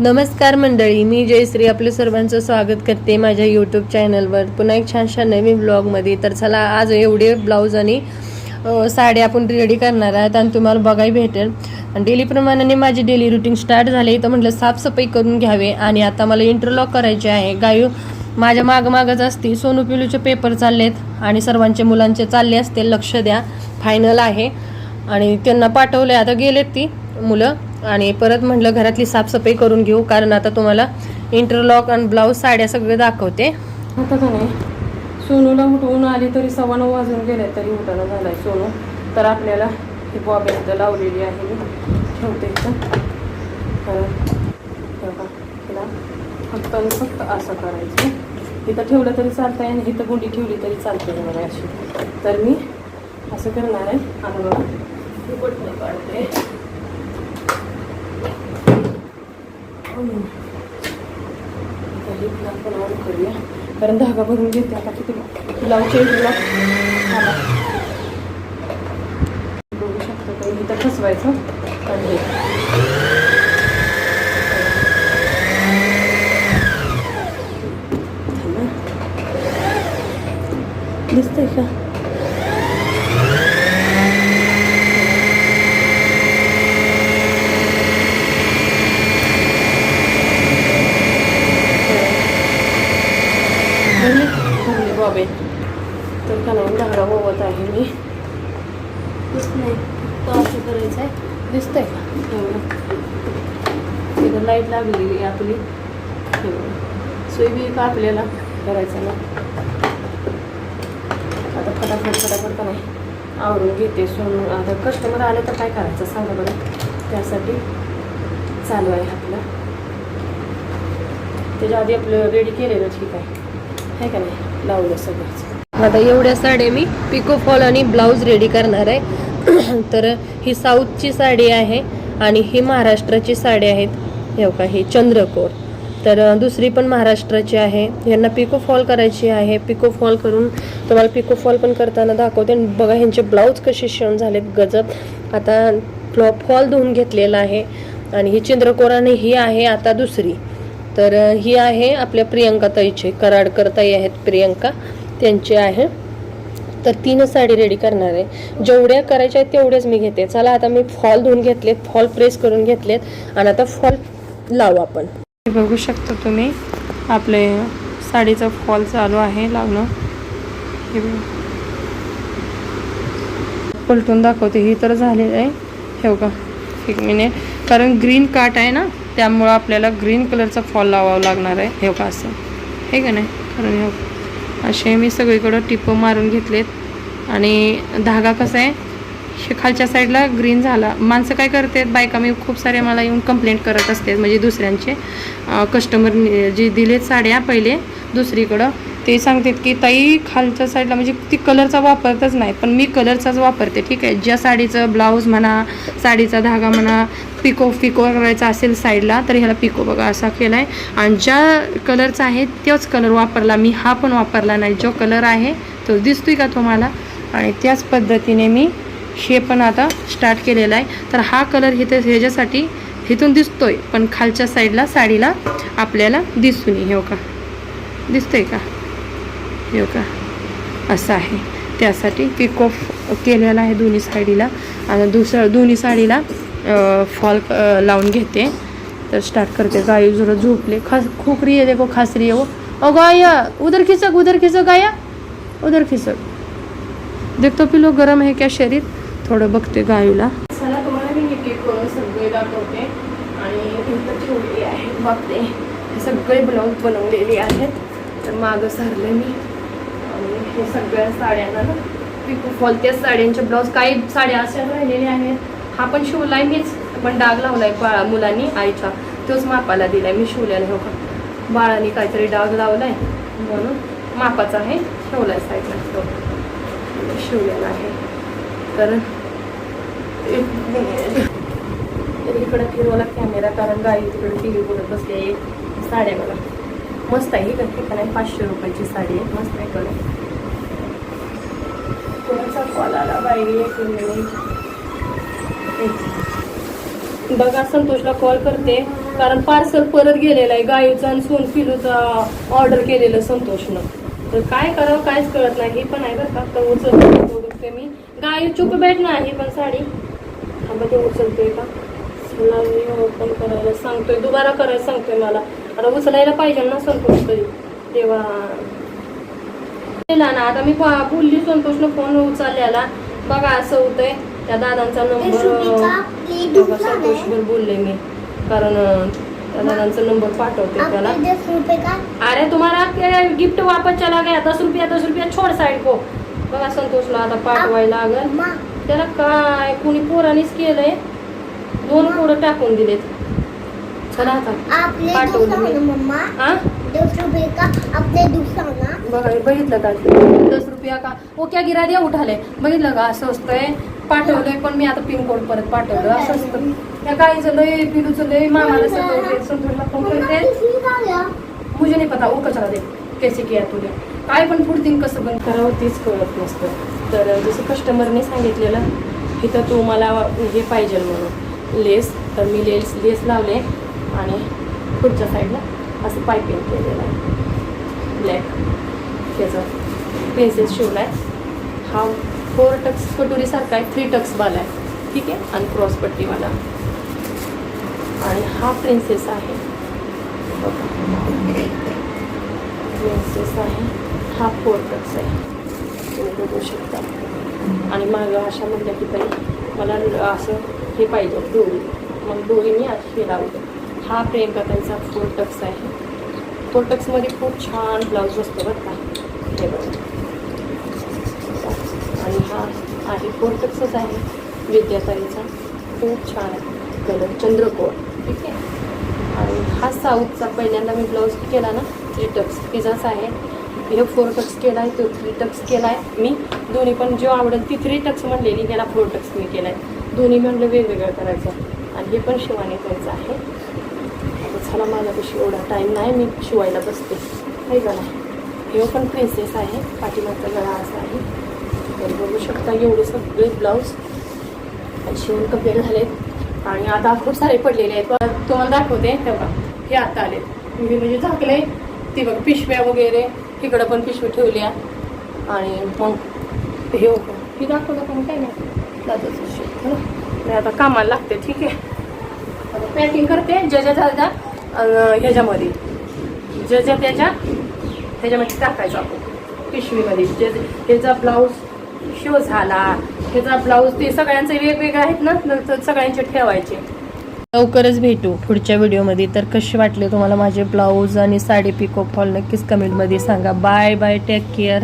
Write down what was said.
नमस्कार मंडळी, मी जयश्री आपल्या सर्वांचं स्वागत करते माझ्या यूट्यूब चॅनलवर पुन्हा एक छानशा नवीन ब्लॉगमध्ये. तर चला, आज एवढे ब्लाऊज आणि साड्या आपण रेडी करणार आहेत आणि तुम्हाला बघायला भेटेल. आणि डेलीप्रमाणे माझी डेली रुटीन स्टार्ट झाली. तर म्हटलं साफसफाई करून घ्यावे आणि आता मला इंटरलॉक करायचे आहे. गायू माझ्या मागच असते. सोनू पिलूचे पेपर चाललेत आणि सर्वांचे मुलांचे चालले असतील. लक्ष द्या, फायनल आहे आणि त्यांना पाठवले. आता गेलेत ती मुलं आणि परत म्हटलं घरातली साफसफाई करून घेऊ, कारण आता तुम्हाला इंटरलॉक आणि ब्लाऊज साड्या सगळे दाखवते. आता का नाही, सोनूला उठवून आली तरी 9:15 वाजून गेले तरी उठायला झालाय सोनू. तर आपल्याला ही बॉब इथं लावलेली आहे, मी ठेवते इथं. तिला फक्त आणि फक्त असं करायचं. इथं ठेवलं तरी चालतंय आणि इथं गुंडी ठेवली तरी चालते बघा अशी. तर मी असं करणार आहे. आणि बघा हे बटणं काढते. आपण ऑन करूया, कारण धागा भरून घेते. आता किती ब्लाऊजचे बघू शकतो तर इथं फसवायचं आणि दिसतंय का? बॉबे तर का नाही धागा ओवत आहे मी. दिसत नाही तो असं करायचं आहे. दिसतंय का? तिथं लाईट लागलेली आहे आपली. सोयबी का आपल्याला करायचं ना. आता फटाफट का नाही आवरून घेते. सोडून आता कस्टमर आले तर काय करायचं सांगा बरं. त्यासाठी चालू आहे आपलं. त्याच्या आधी आपलं रेडी केलेलं ठीक आहे का नाही. लावलं सगळंच. आता एवढ्या साड्या मी पिको फॉल आणि ब्लाऊज रेडी करणार आहे. तर ही साऊथची साडी आहे आणि ही महाराष्ट्राची साडी आहेत. हे का, ही चंद्रकोर. तर दुसरी पण महाराष्ट्राची आहे. यांना पिको फॉल करायची आहे. पिको फॉल करून तुम्हाला पिको फॉल पण करताना दाखवते. बघा ह्यांचे ब्लाऊज कसे शिवून झालेत, गजब. आता फॉल धुवून घेतलेला आहे. आणि ही चंद्रकोर आणि ही आहे आता दुसरी. तर ही आहे आपल्या प्रियंका ताईची, कराडकर ताई आहेत प्रियंका, त्यांची आहे. तर 3 साडी रेडी करणार आहे. जेवढ्या करायच्या आहेत तेवढेच मी घेते. चला, आता मी फॉल धुवून घेतलेत, फॉल प्रेस करून घेतलेत आणि आता फॉल लावू आपण. बघू शकता तुम्ही आपले साडीचा फॉल चालू आहे लावणं. हे पलटून दाखवते. ही तर झालेलं आहे. हे बघा, 1 मिनिट, कारण ग्रीन काट आहे ना, त्यामुळं आपल्याला ग्रीन कलरचा फॉल लावावा लागणार आहे. हे का असं हे का नाही, कारण हे असे मी सगळीकडं टिपं मारून घेतलेत. आणि धागा कसा आहे, हे खालच्या साईडला ग्रीन झाला. माणसं काय करतात, बायका मी खूप सारे मला येऊन कंप्लेंट करत असते, म्हणजे दुसऱ्यांचे कस्टमर जे दिलेत साड्या पहिले दुसरीकडं, ते सांगतात की ताई खालच्या साईडला म्हणजे ती कलरचा वापरतच नाही. पण मी कलरचाच वापरते. ठीक आहे, ज्या साडीचं ब्लाऊज म्हणा, साडीचा धागा म्हणा, पिको करायचा असेल साईडला, तर ह्याला पिको बघा असा केला आहे. आणि ज्या कलरचा आहे तोच कलर वापरला मी. हा पण वापरला नाही. जो कलर आहे तो दिसतोय का तुम्हाला. आणि त्याच पद्धतीने मी हे पण आता स्टार्ट केलेला आहे. तर हा कलर इथे ह्याच्यासाठी इथून दिसतोय, पण खालच्या साईडला साडीला आपल्याला दिसून हे का दिसतंय का, हे का असं आहे. त्यासाठी पिको केलेला आहे दोन्ही साडीला. आणि दोन्ही साडीला फॉल लावून घेते. तर स्टार्ट करते. गाय जरा झोपले. खोकरी आहे देखो, खासरी आहे वो. ओ गाया उधर खिसक गाया, उधर खिसक. देखतो पिलो गरम आहे क्या शरीर. थोडं बघते गायूला. चला, तुम्हाला मी एक एक करून सगळे दाखवते. आणि इथं ठेवलेली आहे बघते. हे सगळे ब्लाऊज बनवलेले आहेत. तर मागं सारले मी. आणि हे सगळ्या साड्यांना ना पिको फॉल, त्या साड्यांचे ब्लाऊज काही साड्या अशा राहिलेल्या आहेत. हा पण शिवलाय मीच, पण डाग लावलाय मुलांनी आईच्या, तोच मापाला दिलाय मी शिवल्याला. हो का, बाळाने काहीतरी डाग लावलाय म्हणून मापाचा आहे, ठेवलाय साईडला, तो शिवलेला आहे. तर इकडे फिरवला कॅमेरा, कारण गाई तिकडे TV बघत बसले. साड्या बघा मस्त आहे. का नाही, 500 रुपयाची साडी आहे, मस्त आहे कलर. कोणाचा कॉल आला बाई, 1 मिनिट. बघा, संतोषला कॉल करते. कारण पार्सल परत गेलेलं आहे गाईचं आणि सोनपिलूचा ऑर्डर केलेलं संतोषनं. तर काय करावं काहीच कळत नाही. हे पण आहे बरं का, तर उचलते मी. गाई चुप भेट नाही पण साडी ते उचलतोय का, ओपन करायला सांगतोय, दुबारा करायला सांगतोय मला. आता उचलायला पाहिजे ना संतोष तरी तेव्हा ना. आता मी बोलली संतोषनं फोन उचलल्याला. बघा असं होतंय. त्या दादांचा नंबर संतोषवर बोलले मी, कारण त्या दादांचा नंबर पाठवते त्याला. अरे तुम्हाला गिफ्ट वापस चला गया, 10 रुपया छोड साईड को. बघा संतोषला आता पाठवायला लागल. त्याला काय कुणी पोरानीच केलंय, 2 पोरं टाकून दिलेत. चला आता पाठवलं मी. हा बघा बघितलं का, 10 रुपया का ओ क्या गिरा द्या उठाले. बघितलं का असं असतंय. पाठवलंय पण मी आता पिनकोड परत पाठवलं. असं असतं त्या गाईचं लय पिलूचं लय मामाला सगळं संतोषला फोन करते. मुझे नाही पता वो कचरा दे कैसे किया तुझे. काय पण पुढतीन कसं बंद करावं तेच कळत नसतं. तर जसं कस्टमरने सांगितलेलं इथं तू मला हे पाहिजे म्हणून लेस, तर मी लेस लावले आणि पुढच्या साईडला असं पायपिंग केलेलं आहे ब्लॅक. त्याचा प्रिन्सेस शिवला आहे. हा 4 टक्स कटोरीसारखा आहे, 3 टक्स वाला आहे. ठीक आहे, आणि क्रॉस पट्टीवाला. आणि हा प्रिन्सेस आहे, प्रिन्सेस आहे. हा 4 टक्स आहे, तुम्ही बघू शकता. आणि मग अशा म्हटलं की ताई मला असं हे पाहिजे दोरी, मग दोरी मी अशी लावते. हा प्रियंका त्यांचा 4 टक्स आहे. 4 टक्समध्ये खूप छान ब्लाऊज असतो बरं का, हे बघा. आणि हा आहे 4 टक्सच आहे विद्याताईचा, खूप छान आहे कलर चंद्रकोर. ठीक आहे. आणि हा साऊथचा पहिल्यांदा मी ब्लाऊज केला ना 3 टक्स तिचाच आहे. हे 4 टक्स केला आहे, तो 3 टक्स केला आहे. मी दोन्ही पण जो आवडेल ती 3 टक्स म्हणलेली, त्याला 4 टक्स मी केला आहे. दोन्ही म्हणलं वेगवेगळं करायचं. आणि हे पण शिवाने त्यांचं आहे. आता चला माझ्यापाशी एवढा टाईम नाही, मी शिवायला बसते हे का नाही. हे पण प्रिन्सेस आहे, पाठीमागचा गळा असा आहे. तर बघू शकता एवढे सगळे ब्लाऊज शिवून कंप्लीट झालेत. आणि आता खूप सारे पडलेले आहेत, तुम्हाला दाखवते. तेव्हा हे आता आले मी म्हणजे झाकले. ती बघ पिशव्या वगैरे, इकडं पण पिशवी ठेवली आहे. आणि मग हे हे दाखवलं पण काय नाही दादाच मी आता कामाला लागते. ठीक आहे, आता पॅकिंग करते ज्याच्या ह्याच्यामध्ये ज्याच्या ह्याच्यामध्ये टाकायचं आपण पिशवीमध्ये. ह्याचा ब्लाऊज शिव झाला, ह्याचा ब्लाऊज ते सगळ्यांचे वेगवेगळे आहेत ना, तर सगळ्यांचे ठेवायचे. लवकरच भेटू पुढच्या व्हिडिओमध्ये. तर कसे वाटले तुम्हाला माझे ब्लाऊज आणि साडी पिको फॉल नक्कीच कमेंटमध्ये सांगा. Bye bye, take care.